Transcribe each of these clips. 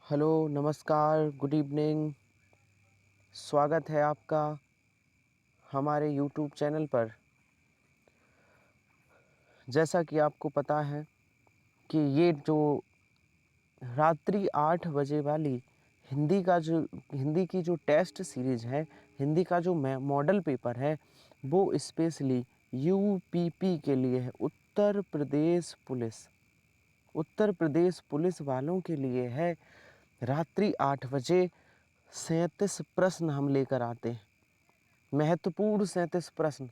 Hello, नमस्कार, good evening. स्वागत है आपका हमारे यूट्यूब चैनल पर। जैसा कि आपको पता है कि ये जो रात्रि 8 बजे वाली हिंदी की जो टेस्ट सीरीज़ है, हिंदी का जो मॉडल पेपर है, वो स्पेशली यूपीपी के लिए है। उत्तर प्रदेश पुलिस वालों के लिए है। रात्रि 8 बजे 37 प्रश्न हम लेकर आते हैं, महत्वपूर्ण 37 प्रश्न।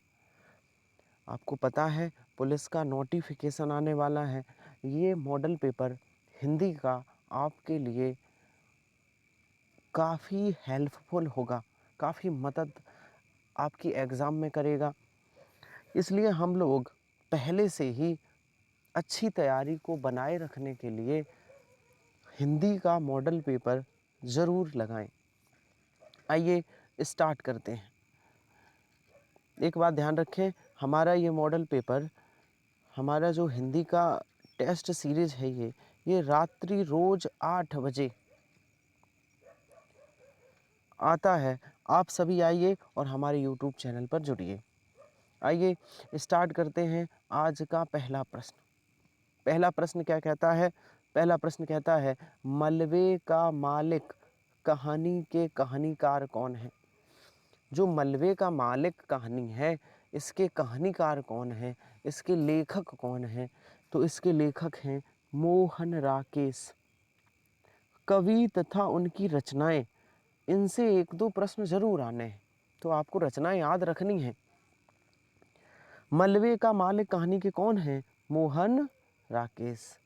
आपको पता है पुलिस का नोटिफिकेशन आने वाला है। ये मॉडल पेपर हिंदी का आपके लिए काफ़ी हेल्पफुल होगा, काफ़ी मदद आपकी एग्ज़ाम में करेगा। इसलिए हम लोग पहले से ही अच्छी तैयारी को बनाए रखने के लिए हिंदी का मॉडल पेपर ज़रूर लगाएं। आइए स्टार्ट करते हैं। एक बात ध्यान रखें, हमारा ये मॉडल पेपर, हमारा जो हिंदी का टेस्ट सीरीज़ है, ये रात्रि रोज़ 8 बजे आता है। आप सभी आइए और हमारे यूट्यूब चैनल पर जुड़िए। आइए स्टार्ट करते हैं आज का पहला प्रश्न। पहला प्रश्न क्या कहता है? पहला प्रश्न कहता है, मलबे का मालिक कहानी के कहानीकार कौन है? जो मलबे का मालिक कहानी है, इसके कहानीकार कौन है, इसके लेखक कौन हैं? तो इसके लेखक हैं मोहन राकेश। कवि तथा उनकी रचनाएं, इनसे एक दो प्रश्न जरूर आने हैं, तो आपको रचनाएं याद रखनी है। मलबे का मालिक कहानी के कौन है? मोहन राकेश।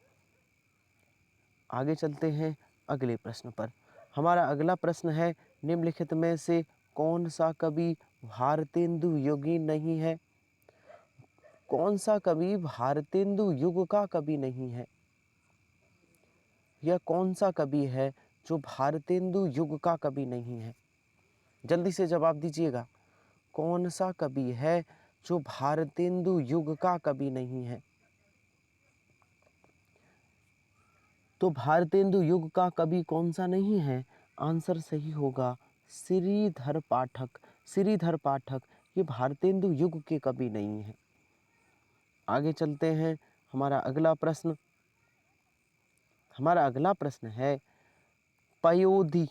आगे चलते हैं अगले प्रश्न पर। हमारा अगला प्रश्न है, निम्नलिखित में से कौन सा कवि भारतेंदु युगी नहीं है? कौन सा कवि भारतेंदु युग का कवि नहीं है? यह कौन सा कवि है जो भारतेंदु युग का कवि नहीं है? जल्दी से जवाब दीजिएगा। कौन सा कवि है जो भारतेंदु युग का कवि नहीं है? तो भारतेंदु युग का कवि कौन सा नहीं है? आंसर सही होगा श्रीधर पाठक। श्रीधर पाठक ये भारतेंदु युग के कवि नहीं है। आगे चलते हैं। हमारा अगला प्रश्न है, पयोधी,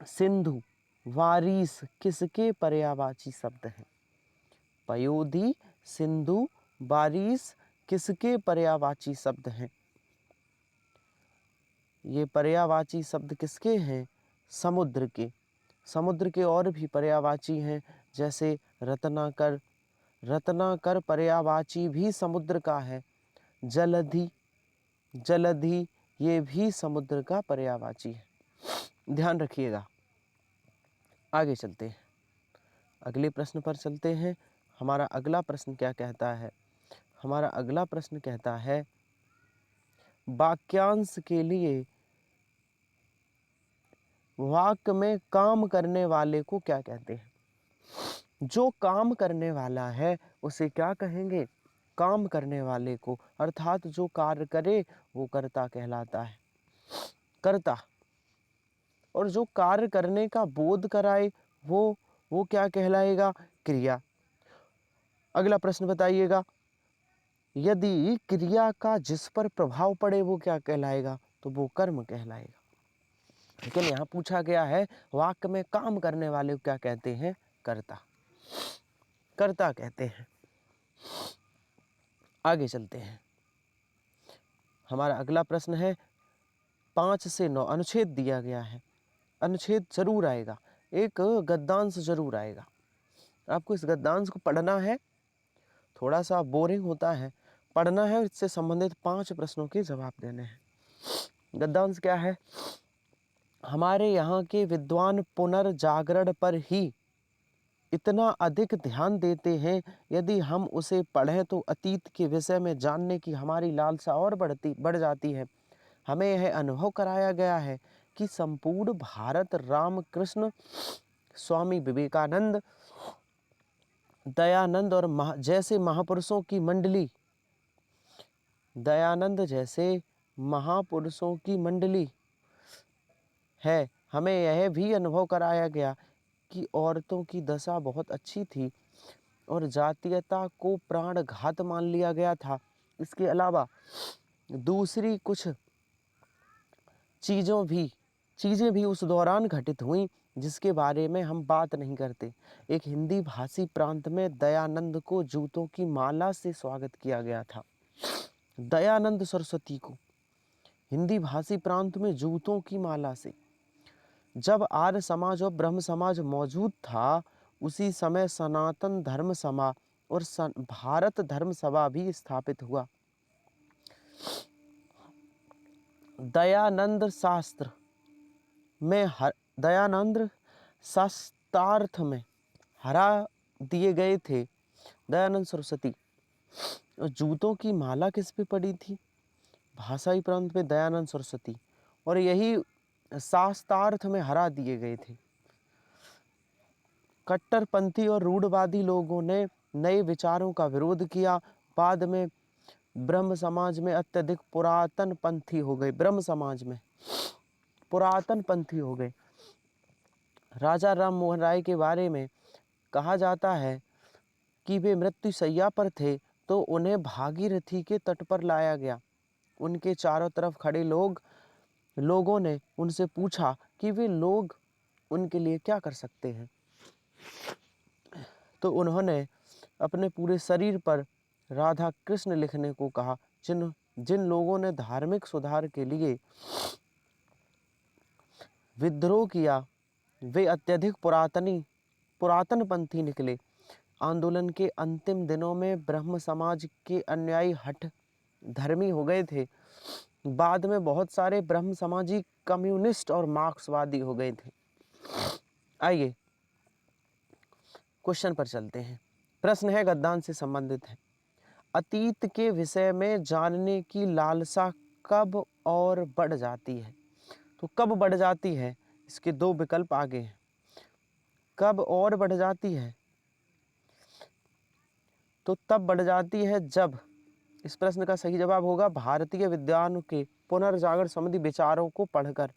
सिंधु, वारिस किसके पर्यायवाची शब्द हैं? पयोधी, सिंधु, वारिस किसके पर्यायवाची शब्द हैं? ये पर्यायवाची शब्द किसके हैं? समुद्र के। समुद्र के और भी पर्यायवाची हैं, जैसे रत्नाकर। रत्नाकर पर्यायवाची भी समुद्र का है। जलधि, जलधि ये भी समुद्र का पर्यायवाची है। ध्यान रखिएगा। आगे चलते हैं, अगले प्रश्न पर चलते हैं। हमारा अगला प्रश्न क्या कहता है? हमारा अगला प्रश्न कहता है, वाक्यांश के लिए वाक्य में काम करने वाले को क्या कहते हैं? जो काम करने वाला है उसे क्या कहेंगे? काम करने वाले को, अर्थात जो कार्य करे वो कर्ता कहलाता है, कर्ता। और जो कार्य करने का बोध कराए वो क्या कहलाएगा? क्रिया। अगला प्रश्न बताइएगा, यदि क्रिया का जिस पर प्रभाव पड़े वो क्या कहलाएगा? तो वो कर्म कहलाएगा। लेकिन यहाँ पूछा गया है वाक्य में काम करने वाले को क्या कहते हैं? कर्ता, कर्ता कहते हैं। आगे चलते हैं। हमारा अगला प्रश्न है, 5 से 9 अनुच्छेद दिया गया है। अनुच्छेद जरूर आएगा, एक गद्यांश जरूर आएगा। आपको इस गद्यांश को पढ़ना है, थोड़ा सा बोरिंग होता है, पढ़ना है और इससे संबंधित 5 प्रश्नों के जवाब देने हैं। गद्यांश क्या है? हमारे यहाँ के विद्वान पुनर्जागरण पर ही इतना अधिक ध्यान देते हैं, यदि हम उसे पढ़ें तो अतीत के विषय में जानने की हमारी लालसा और बढ़ जाती है। हमें यह अनुभव कराया गया है कि संपूर्ण भारत रामकृष्ण, स्वामी विवेकानंद, दयानंद जैसे महापुरुषों की मंडली, दयानंद जैसे महापुरुषों की मंडली है। हमें यह भी अनुभव कराया गया कि औरतों की दशा बहुत अच्छी थी और जातीयता को प्राणघात मान लिया गया था। इसके अलावा दूसरी कुछ चीज़ें भी उस दौरान घटित हुई जिसके बारे में हम बात नहीं करते। एक हिंदी भाषी प्रांत में दयानंद को जूतों की माला से स्वागत किया गया था। दयानंद सरस्वती को हिंदी भाषी प्रांत में जूतों की माला से। जब आर्य समाज और ब्रह्म समाज मौजूद था, उसी समय सनातन धर्म सभा और भारत धर्म सभा भी स्थापित हुआ। दयानंद शास्त्रार्थ में हरा दिए गए थे दयानंद सरस्वती। और जूतों की माला किस पे पड़ी थी? भाषाई प्रांत पे दयानंद सरस्वती, और यही शास्त्रार्थ में हरा दिए गए थे। कट्टरपंथी और रूढ़वादी लोगों ने नए विचारों का विरोध किया। बाद में ब्रह्म समाज में अत्यधिक पुरातन पंथी हो गए। ब्रह्म समाज में पुरातन पंथी हो गए। राजा राम मोहन राय के बारे में कहा जाता है कि वे मृत्युशैया पर थे तो उन्हें भागीरथी के तट पर लाया गया। उनके चारों तरफ खड़े लोगों ने उनसे पूछा कि वे लोग उनके लिए क्या कर सकते हैं। तो उन्होंने अपने पूरे शरीर पर राधा कृष्ण लिखने को कहा। जिन लोगों ने धार्मिक सुधार के लिए विद्रोह किया वे अत्यधिक पुरातनपंथी निकले। आंदोलन के अंतिम दिनों में ब्रह्म समाज के अनुयायी हठ धर्मी हो गए थे। बाद में बहुत सारे ब्रह्म समाजी कम्युनिस्ट और मार्क्सवादी हो गए थे। आइए क्वेश्चन पर चलते हैं। प्रश्न है गद्दान से संबंधित है। अतीत के विषय में जानने की लालसा कब और बढ़ जाती है? तो कब बढ़ जाती है, इसके दो विकल्प आगे हैं। कब और बढ़ जाती है? तो तब बढ़ जाती है जब, इस प्रश्न का सही जवाब होगा भारतीय विद्वानों के पुनर्जागरण संबंधी विचारों को पढ़कर।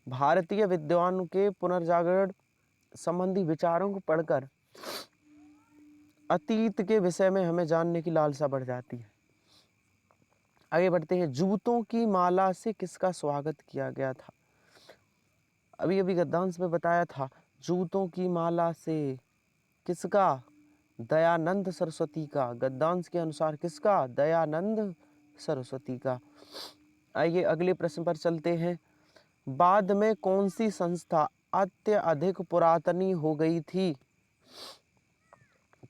भारतीय विद्वानों के पुनर्जागरण संबंधी विचारों को पढ़कर अतीत के विषय में हमें जानने की लालसा बढ़ जाती है। आगे बढ़ते हैं। जूतों की माला से किसका स्वागत किया गया था? अभी अभी गद्दांश में बताया था। जूतों की माला से किसका? दयानंद सरस्वती का। गद्दांश के अनुसार किसका? दयानंद सरस्वती का। आइए अगले प्रश्न पर चलते हैं। बाद में कौन सी संस्था अत्यधिक पुरातनी हो गई थी?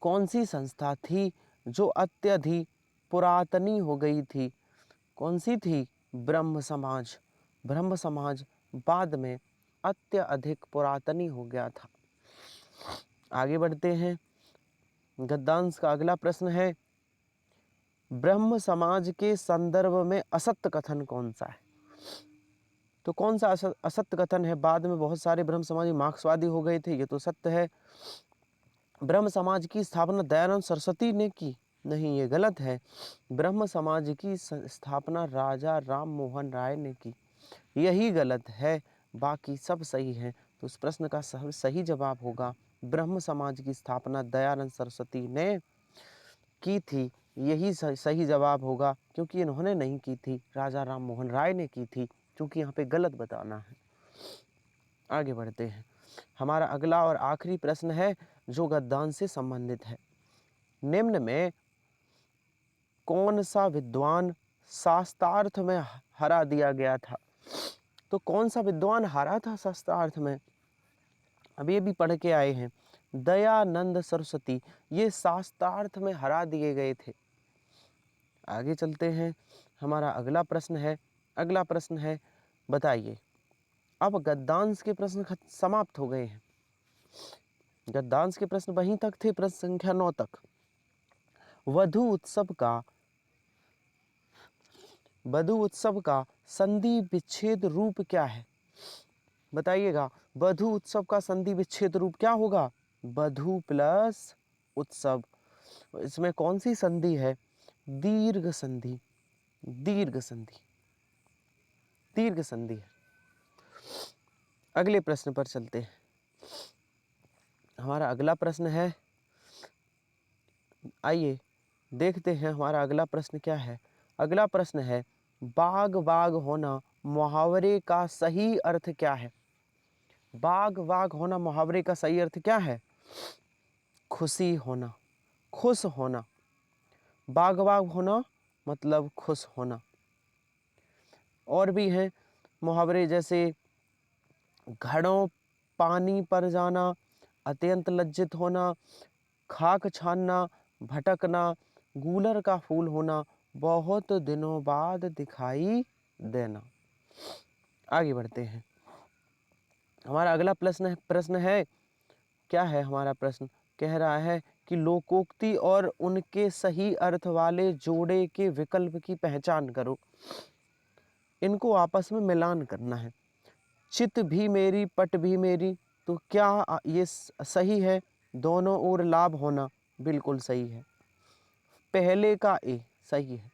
कौन सी संस्था थी जो अत्यधिक पुरातनी हो गई थी? कौन सी थी? ब्रह्म समाज। ब्रह्म समाज बाद में अत्यधिक पुरातनी हो गया था। आगे बढ़ते हैं। गद्दांश का अगला प्रश्न है, ब्रह्म समाज के संदर्भ में असत्य कथन कौन सा है? तो कौन सा असत्य कथन है? बाद में बहुत सारे ब्रह्म समाजी मार्क्सवादी हो गए थे, ये तो सत्य है। ब्रह्म समाज की स्थापना दयानंद सरस्वती ने की? नहीं, ये गलत है। ब्रह्म समाज की स्थापना राजा राम मोहन राय ने की, यही गलत है। बाकी सब सही है। तो इस प्रश्न का सही जवाब होगा ब्रह्म समाज की स्थापना दयानंद सरस्वती ने की थी, यही सही जवाब होगा। क्योंकि इन्होंने नहीं की थी, राजा राम मोहन राय ने की थी। क्योंकि यहाँ पे गलत बताना है। आगे बढ़ते हैं। हमारा अगला और आखिरी प्रश्न है जो गद्दान से संबंधित है। निम्न में कौन सा विद्वान शास्त्रार्थ में हरा दिया गया था? तो कौन सा विद्वान हारा था शास्त्रार्थ में? अभी अभी पढ़ के आए हैं, दयानंद सरस्वती, ये शास्त्रार्थ में हरा दिए गए थे। आगे चलते हैं। हमारा अगला प्रश्न है बताइए। अब गद्दांश के प्रश्न समाप्त हो गए हैं। गद्दांश के प्रश्न वहीं तक थे, प्रश्न संख्या 9 तक। वधु उत्सव का संधि विच्छेद रूप क्या है? बताइएगा। वधु उत्सव का संधि विच्छेद रूप क्या होगा? वधु प्लस उत्सव। इसमें कौन सी संधि है? दीर्घ संधि। दीर्घ संधि। दीर्घ संधि है। अगले प्रश्न पर चलते हैं। हमारा अगला प्रश्न है, आइए देखते हैं हमारा अगला प्रश्न क्या है। अगला प्रश्न है, बाग बाग होना मुहावरे का सही अर्थ क्या है? बाग बाग होना मुहावरे का सही अर्थ क्या है? खुशी होना, खुश होना। बाग बाग होना मतलब खुश होना। और भी हैं मुहावरे, जैसे घड़ों पानी पर जाना, अत्यंत लज्जित होना, खाक छानना, भटकना, गूलर का फूल होना, बहुत दिनों बाद दिखाई देना। आगे बढ़ते हैं। हमारा अगला प्रश्न है क्या है हमारा प्रश्न? कह रहा है कि लोकोक्ति और उनके सही अर्थ वाले जोड़े के विकल्प की पहचान करो। इनको आपस में मिलान करना है। चित भी मेरी पट भी मेरी, तो क्या ये सही है? दोनों ओर लाभ होना, बिल्कुल सही है। पहले का ए सही है।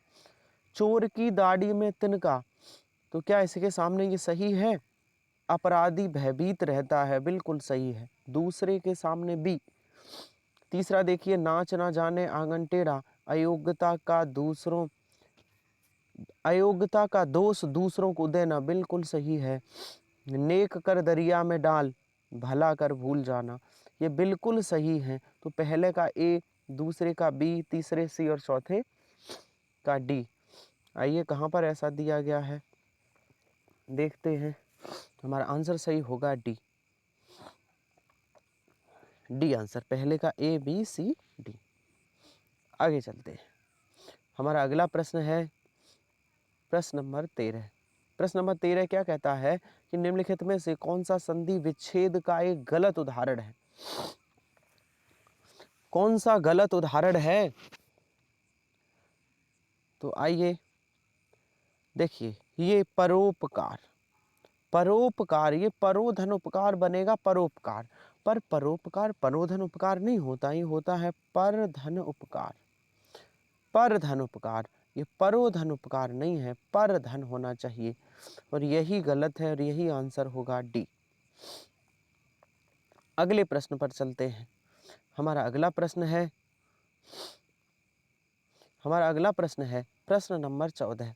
चोर की दाढ़ी में तिनका, तो क्या इसके सामने ये सही है? अपराधी भयभीत रहता है, बिल्कुल सही है। दूसरे के सामने बी। तीसरा देखिए, नाच ना जाने आंगन टेढ़ा, अयोग्यता का दोष दूसरों को देना, बिल्कुल सही है। नेक कर दरिया में डाल, भला कर भूल जाना, ये बिल्कुल सही है। तो पहले का ए, दूसरे का बी, तीसरे सी और चौथे का डी। आइए कहाँ पर ऐसा दिया गया है देखते हैं। हमारा आंसर सही होगा डी। डी आंसर, पहले का ए बी सी डी। आगे चलते हैं। हमारा अगला प्रश्न है प्रश्न नंबर 13। प्रश्न नंबर 13 क्या कहता है कि निम्नलिखित में से कौन सा संधि विच्छेद का एक गलत उदाहरण है? कौन सा गलत उदाहरण है? तो आइए देखिए, ये परोपकार, परोपकार, ये परोधन उपकार बनेगा परोपकार। पर परोपकार परोधन उपकार नहीं होता, ये होता है परधन उपकार। परधन उपकार, ये परोधन उपकार नहीं है, परधन होना चाहिए। और यही गलत है और यही आंसर होगा डी। अगले प्रश्न पर चलते हैं। हमारा अगला प्रश्न है प्रश्न नंबर 14।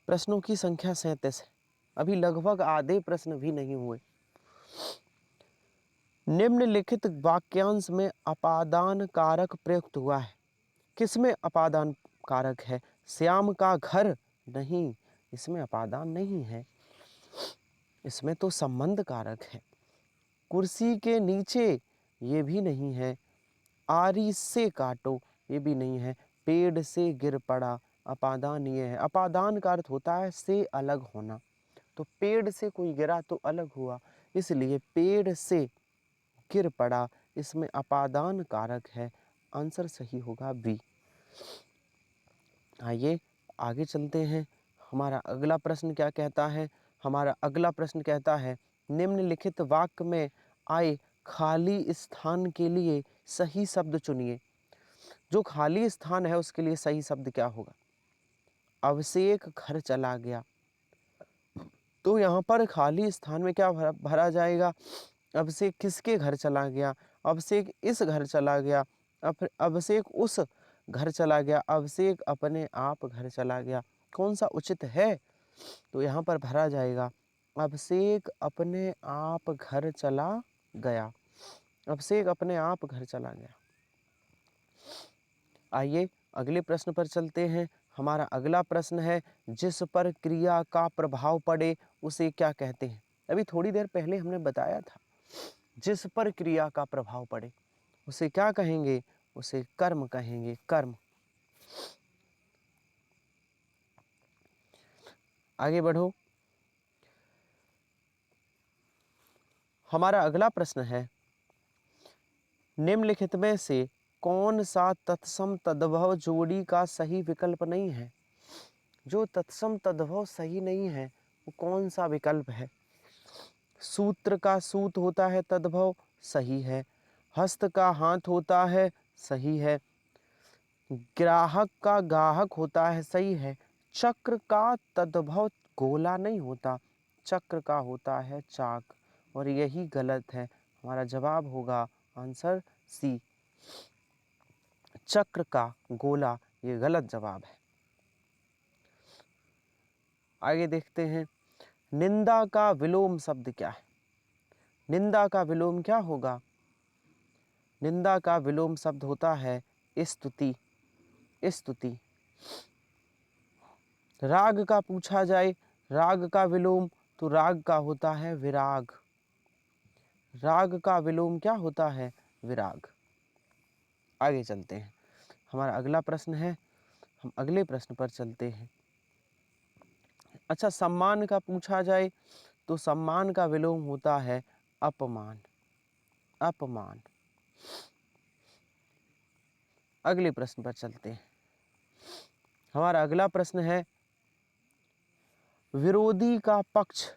प्रश्नों की संख्या 37 है। अभी लगभग आधे प्रश्न भी नहीं हुए। निम्नलिखित वाक्यांश में अपादान कारक प्रयुक्त हुआ है। किसमें अपादान कारक है? श्याम का घर, नहीं, इसमें अपादान नहीं है, इसमें तो संबंध कारक है। कुर्सी के नीचे, ये भी नहीं है। आरी से काटो, ये भी नहीं है। पेड़ से गिर पड़ा, अपादान ये है। अपादान का अर्थ होता है से अलग होना, तो पेड़ से कोई गिरा तो अलग हुआ, इसलिए पेड़ से गिर पड़ा, इसमें अपादान कारक है। आंसर सही होगा बी। आइए आगे चलते हैं। हमारा अगला प्रश्न क्या कहता है? हमारा अगला प्रश्न कहता है, निम्नलिखित वाक्य में आए खाली स्थान के लिए सही शब्द चुनिए। जो खाली स्थान है उसके लिए सही शब्द क्या होगा? अभिषेक घर चला गया, तो यहाँ पर खाली स्थान में क्या भरा जाएगा? अभिषेक किसके घर चला गया? अभिषेक इस घर चला गया, अभिषेक उस घर चला गया, अभिषेक अपने आप घर चला गया। कौन सा उचित है? तो यहाँ पर भरा जाएगा अभिषेक अपने आप घर चला गया। अभिषेक अपने आप घर चला गया। आइए अगले प्रश्न पर चलते हैं। हमारा अगला प्रश्न है, जिस पर क्रिया का प्रभाव पड़े उसे क्या कहते हैं? अभी थोड़ी देर पहले हमने बताया था, जिस पर क्रिया का प्रभाव पड़े उसे क्या कहेंगे? उसे कर्म कहेंगे, कर्म। आगे बढ़ो। हमारा अगला प्रश्न है, निम्नलिखित में से कौन सा तत्सम तद्भव जोड़ी का सही विकल्प नहीं है? जो तत्सम तद्भव सही नहीं है वो कौन सा विकल्प है? सूत्र का सूत होता है तद्भव, सही है। हस्त का हाथ होता है, सही है। ग्राहक का गाहक होता है, सही है। चक्र का तद्भव गोला नहीं होता, चक्र का होता है चाक, और यही गलत है। हमारा जवाब होगा आंसर सी, चक्र का गोला, ये गलत जवाब है। आगे देखते हैं, निंदा का विलोम शब्द क्या है? निंदा का विलोम क्या होगा? निंदा का विलोम शब्द होता है स्तुति, स्तुति। राग का पूछा जाए, राग का विलोम, तो राग का होता है विराग, राग का विलोम क्या होता है? विराग। आगे चलते हैं, हमारा अगला प्रश्न है, हम अगले प्रश्न पर चलते हैं। अच्छा, सम्मान का पूछा जाए तो सम्मान का विलोम होता है अपमान, अपमान। अगले प्रश्न पर चलते हैं, हमारा अगला प्रश्न है, विरोधी का पक्ष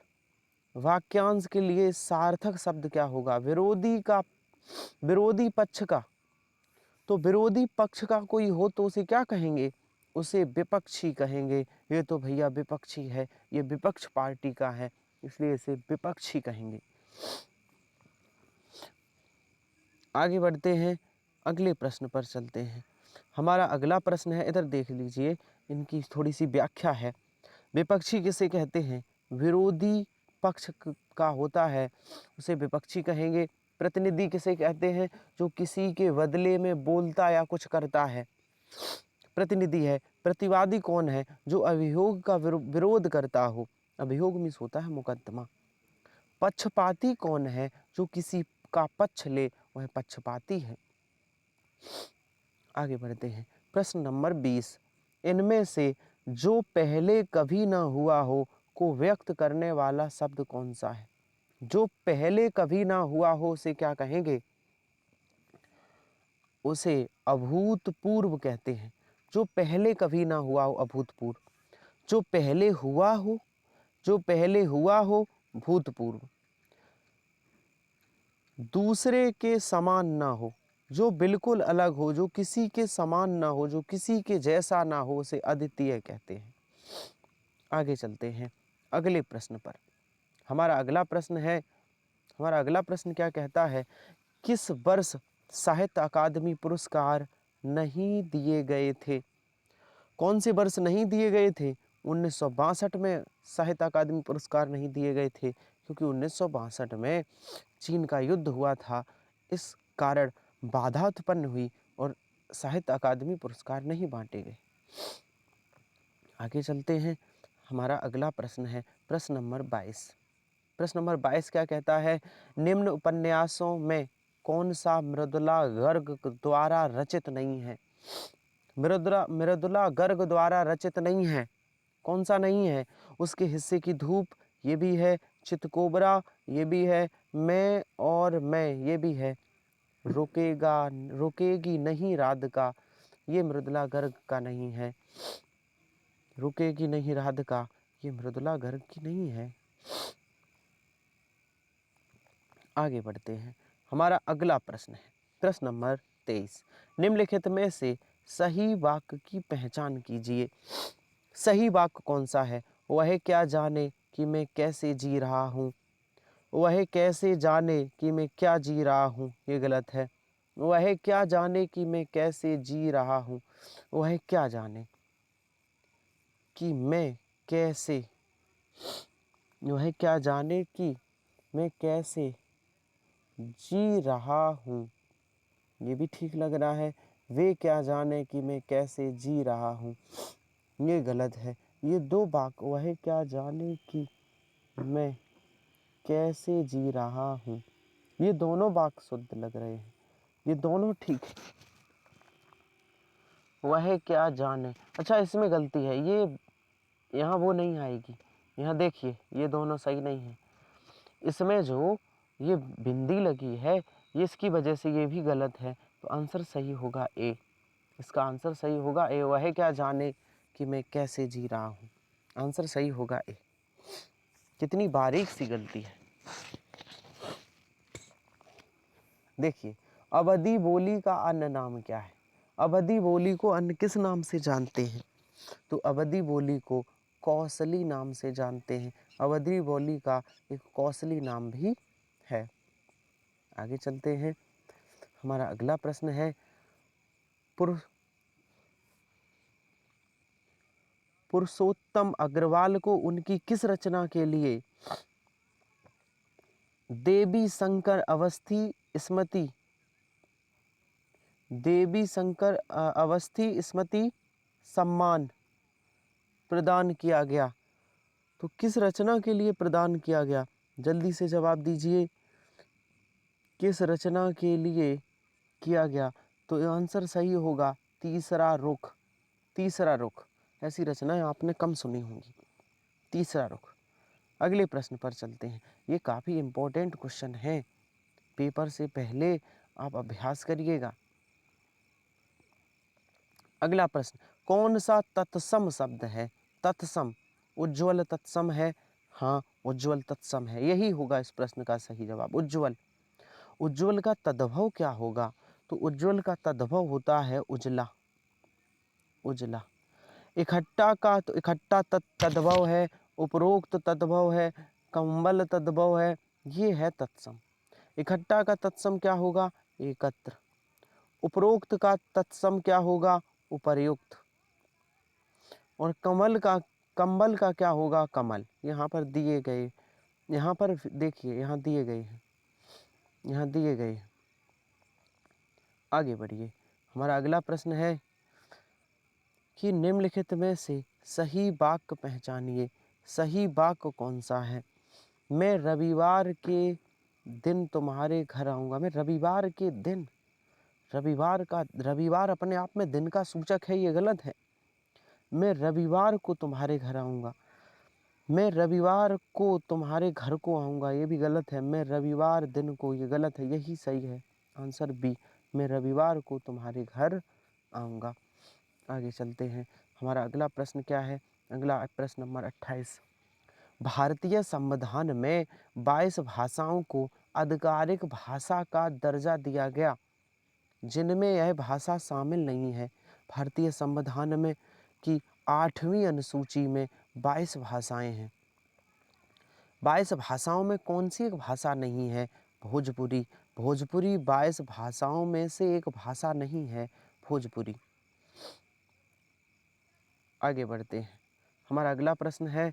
वाक्यांश के लिए सार्थक शब्द क्या होगा? विरोधी का, विरोधी पक्ष का, तो विरोधी पक्ष का कोई हो तो उसे क्या कहेंगे? उसे विपक्षी कहेंगे। ये तो भैया विपक्षी है, ये विपक्ष पार्टी का है, इसलिए इसे विपक्षी कहेंगे। आगे बढ़ते हैं, अगले प्रश्न पर चलते हैं। हमारा अगला प्रश्न है, इधर देख लीजिए, इनकी थोड़ी सी व्याख्या है। विपक्षी किसे कहते हैं? विरोधी पक्ष का होता है उसे विपक्षी कहेंगे। प्रतिनिधि किसे कहते हैं? जो किसी के बदले में बोलता या कुछ करता है, प्रतिनिधि है। प्रतिवादी कौन है? जो अभियोग का विरोध करता हो, अभियोग मीन्स होता है मुकदमा। पक्षपाती कौन है? जो किसी का पक्ष ले, वह पक्षपाती है। आगे बढ़ते हैं, प्रश्न नंबर 20, इनमें से जो पहले कभी ना हुआ हो को व्यक्त करने वाला शब्द कौन सा है? जो पहले कभी ना हुआ हो उसे क्या कहेंगे? उसे अभूतपूर्व कहते हैं। जो पहले कभी ना हुआ हो अभूतपूर्व, जो पहले हुआ हो, जो पहले हुआ हो भूतपूर्व, दूसरे के समान ना हो, जो बिल्कुल अलग हो, जो किसी के समान ना हो, जो किसी के जैसा ना हो, उसे अद्वितीय कहते हैं। आगे चलते हैं अगले प्रश्न पर। हमारा अगला प्रश्न है, हमारा अगला प्रश्न क्या कहता है? किस वर्ष साहित्य अकादमी पुरस्कार नहीं दिए गए थे? कौन से वर्ष नहीं दिए गए थे? 1962 में साहित्य अकादमी पुरस्कार नहीं दिए गए थे, क्योंकि 1962 में चीन का युद्ध हुआ था। इस कारण बाधा उत्पन्न हुई और साहित्य अकादमी पुरस्कार नहीं बांटे गए। आगे चलते हैं, हमारा अगला प्रश्न है प्रश्न नंबर 22। प्रश्न नंबर 22 क्या कहता है? निम्न उपन्यासों में कौन सा मृदुला गर्ग द्वारा रचित नहीं है? मृदुला गर्ग द्वारा रचित नहीं है, कौन सा नहीं है? उसके हिस्से की धूप, ये भी है। चितकोबरा, ये भी है। मैं और मैं, ये भी है। रुकेगा, रुकेगी नहीं राधिका, ये मृदुला गर्ग का नहीं है। रुकेगी नहीं राधिका, ये मृदुला गर्ग की नहीं है। आगे बढ़ते हैं, हमारा अगला प्रश्न है प्रश्न नंबर 23। निम्नलिखित में से सही वाक्य की पहचान कीजिए। सही वाक्य कौन सा है? वह क्या जाने कि मैं कैसे जी रहा हूँ, वह कैसे जाने कि मैं क्या जी रहा हूँ, ये गलत है। वह क्या जाने कि मैं कैसे जी रहा हूँ, वह क्या जाने कि मैं कैसे, वह क्या जाने कि मैं कैसे जी रहा हूँ, ये भी ठीक लग रहा है। वे क्या जाने कि मैं कैसे जी रहा हूँ, ये गलत है। ये दो वाक्य, वह क्या जाने कि मैं कैसे जी रहा हूँ, ये दोनों वाक्य शुद्ध लग रहे हैं, ये दोनों ठीक है। वह क्या जाने, अच्छा इसमें गलती है, ये यहाँ वो नहीं आएगी। यहाँ देखिए, ये दोनों सही नहीं है। इसमें जो ये बिंदी लगी है, ये इसकी वजह से ये भी गलत है। तो आंसर सही होगा ए, इसका आंसर सही होगा ए। वह क्या जाने कि मैं कैसे जी रहा हूँ, आंसर सही होगा ए। कितनी बारीक सी गलती है। देखिए, अवधी बोली का अन्य नाम क्या है? अवधी बोली को अन्य किस नाम से जानते हैं? तो अवधी बोली को कौशली नाम से जानते हैं। अवधी बोली का एक कौशली नाम भी है। आगे चलते हैं। हमारा अगला प्रश्न है पुरुषोत्तम अग्रवाल को उनकी किस रचना के लिए देवी शंकर अवस्थी स्मृति सम्मान प्रदान किया गया? तो किस रचना के लिए प्रदान किया गया? जल्दी से जवाब दीजिए, किस रचना के लिए किया गया? तो आंसर सही होगा तीसरा रुख। तीसरा रुख, ऐसी रचनाएं आपने कम सुनी होंगी। तीसरा रुख। अगले प्रश्न पर चलते हैं। ये काफ़ी इम्पोर्टेंट क्वेश्चन है, पेपर से पहले आप अभ्यास करिएगा। अगला प्रश्न, कौन सा तत्सम शब्द है? तत्सम, उज्ज्वल तत्सम है। हाँ, उज्ज्वल तत्सम है, यही होगा इस प्रश्न का सही जवाब, उज्ज्वल। उज्ज्वल का तद्भव क्या होगा? तो उज्ज्वल का तद्भव होता है उजला। उजला। इकट्ठा का तो इकट्ठा तद्भव है, उपरोक्त तद्भव है, कंबल तद्भव है, ये है तत्सम। इकट्ठा का तत्सम क्या होगा? एकत्र। उपरोक्त का तत्सम क्या होगा? उपर्युक्त। और कंबल का क्या होगा? कमल। यहाँ पर दिए गए, यहाँ पर देखिए, यहाँ दिए गए हैं, यहाँ दिए गए हैं। आगे बढ़िए। हमारा अगला प्रश्न है कि निम्नलिखित में से सही वाक्य पहचानिए। सही वाक्य कौन सा है? मैं रविवार के दिन तुम्हारे घर आऊँगा। मैं रविवार के दिन, रविवार अपने आप में दिन का सूचक है, ये गलत है। मैं रविवार को तुम्हारे घर आऊँगा। मैं रविवार को तुम्हारे घर को आऊँगा, ये भी गलत है। मैं रविवार दिन को, ये गलत है, यही सही है, आंसर बी। मैं रविवार को तुम्हारे घर आऊँगा। आगे चलते हैं। हमारा अगला प्रश्न क्या है? अगला प्रश्न नंबर 28। भारतीय संविधान में 22 भाषाओं को आधिकारिक भाषा का दर्जा दिया गया, जिनमें यह भाषा शामिल नहीं है। भारतीय संविधान में की 8वीं अनुसूची में 22 भाषाएं हैं। 22 भाषाओं में कौन सी एक भाषा नहीं है? भोजपुरी। भोजपुरी 22 भाषाओं में से एक भाषा नहीं है, भोजपुरी। आगे बढ़ते हैं। हमारा अगला प्रश्न है,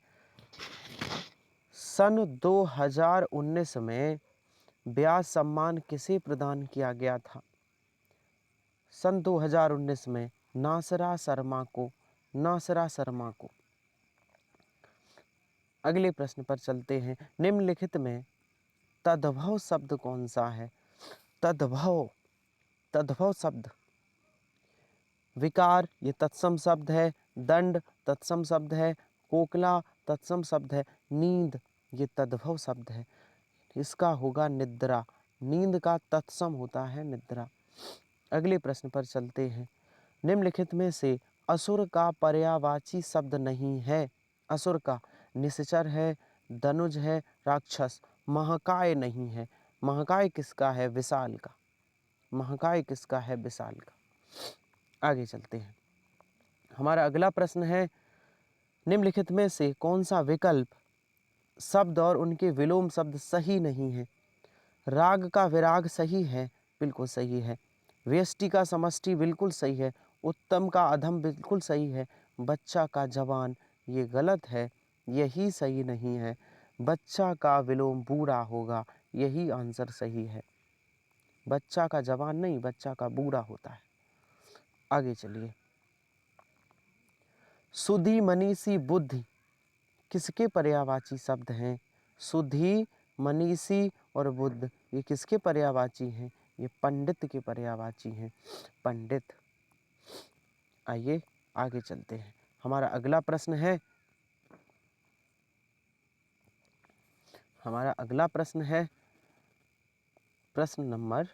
सन 2019 में व्यास सम्मान किसे प्रदान किया गया था? सन 2019 में नासरा शर्मा को। नासरा शर्मा को। अगले प्रश्न पर चलते हैं। निम्नलिखित में तद्भव शब्द कौन सा है? तद्भव, तद्भव शब्द। विकार, ये तत्सम शब्द है। दंड, तत्सम शब्द है। कोकिला, तत्सम शब्द है। नींद, ये तद्भव शब्द है। इसका होगा निद्रा। नींद का तत्सम होता है निद्रा। अगले प्रश्न पर चलते हैं। निम्नलिखित में से असुर का पर्यायवाची शब्द नहीं है। असुर का निश्चर है, धनुज है, राक्षस। महाकाय नहीं है। महाकाय किसका है? विशाल का। महाकाय किसका है? विशाल का। आगे चलते हैं। हमारा अगला प्रश्न है, निम्नलिखित में से कौन सा विकल्प शब्द और उनके विलोम शब्द सही नहीं है? राग का विराग सही है, बिल्कुल सही है। व्यष्टि का समष्टि बिल्कुल सही है। उत्तम का अधम बिल्कुल सही है। बच्चा का जवान, ये गलत है, यही सही नहीं है। बच्चा का विलोम बूढ़ा होगा, यही आंसर सही है। बच्चा का जवान नहीं, बच्चा का बूढ़ा होता है। आगे चलिए। सुधि, मनीषी, बुद्धि किसके पर्यायवाची शब्द हैं? सुधि, मनीषी और बुद्ध, ये किसके पर्यायवाची हैं? ये पंडित के पर्यायवाची हैं, पंडित। आइए आगे चलते हैं। हमारा अगला प्रश्न है, हमारा अगला प्रश्न है प्रश्न नंबर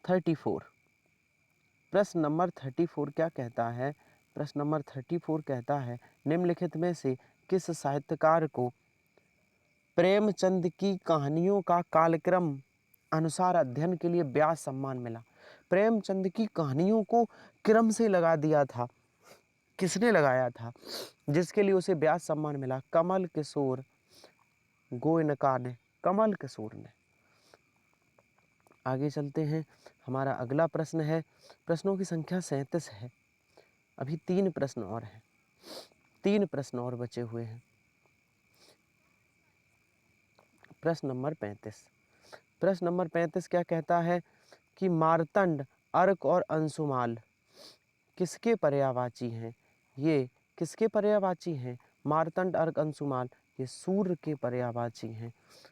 34। प्रश्न नंबर 34 क्या कहता है? प्रश्न नंबर 34 कहता है, निम्नलिखित में से किस साहित्यकार को प्रेमचंद की कहानियों का कालक्रम अनुसार अध्ययन के लिए व्यास सम्मान मिला। प्रेमचंद की कहानियों को क्रम से लगा दिया था। किसने लगाया था? जिसके लिए उसे व्यास सम्मान मिला। कमल किशोर गोयनका ने, कमल किशोर ने। आगे चलते हैं। हमारा अगला प्रश्न है, प्रश्नों की संख्या 37 है। अभी 3 प्रश्न और हैं, 3 प्रश्न और बचे हुए हैं। प्रश्न नंबर 35। प्रश्न नंबर 35 क्या कहता है कि मार्तंड, अर्क और अंशुमाल किसके पर्यायवाची हैं? ये किसके पर्यायवाची हैं? मार्तंड, अर्क, अंशुमाल ये सूर्य के पर्यायवाची हैं,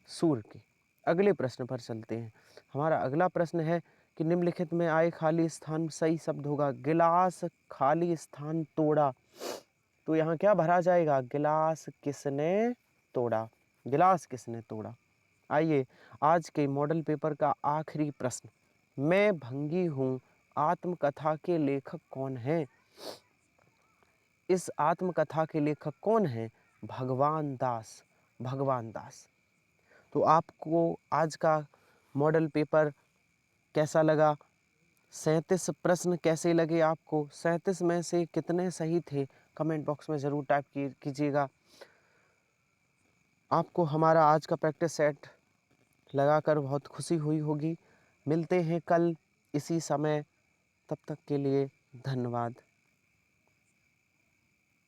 सूर्य के। अगले प्रश्न पर चलते हैं। हमारा अगला प्रश्न है कि निम्नलिखित में आए खाली स्थान सही शब्द होगा। गिलास खाली स्थान तोड़ा, तो यहाँ क्या भरा जाएगा? गिलास किसने तोड़ा? गिलास किसने तोड़ा? आइए आज के मॉडल पेपर का आखिरी प्रश्न। मैं भंगी हूँ आत्मकथा के लेखक कौन हैं? इस आत्मकथा के लेखक कौन हैं? भगवान दास, भगवान दास। तो आपको आज का मॉडल पेपर कैसा लगा? 37 प्रश्न कैसे लगे आपको? 37 में से कितने सही थे? कमेंट बॉक्स में ज़रूर टाइप कीजिएगा। आपको हमारा आज का प्रैक्टिस सेट लगाकर बहुत खुशी हुई होगी। मिलते हैं कल इसी समय, तब तक के लिए धन्यवाद।